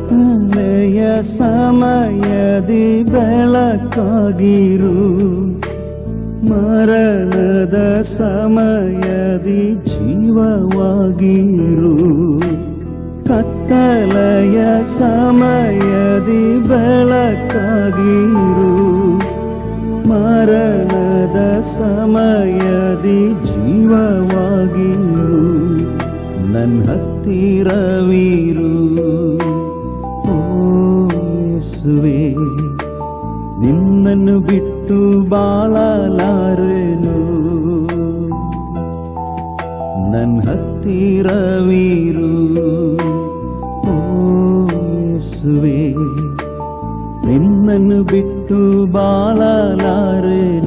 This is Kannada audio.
ಕತ್ತಲೆಯ ಸಮಯದಿ ಬೆಳಕಾಗಿರು, ಮರಣದ ಸಮಯದಿ ಜೀವವಾಗಿರು. ಕತ್ತಲೆಯ ಸಮಯದಿ ಬೆಳಕಾಗಿರು, ಮರಣದ ಸಮಯದಿ ಜೀವವಾಗಿರು. ನನ್ನ ಹತ್ತಿರವಿರು ಓ ಯೇಸುವೇ, ನಿನ್ನನ್ನು ಬಿಟ್ಟು ಬಾಳಲಾರೆನು. ನನ್ನ ಹತ್ತಿರವಿರು ಓ ಯೇಸುವೇ, ನಿನ್ನನ್ನು ಬಿಟ್ಟು ಬಾಳಲಾರೆನು.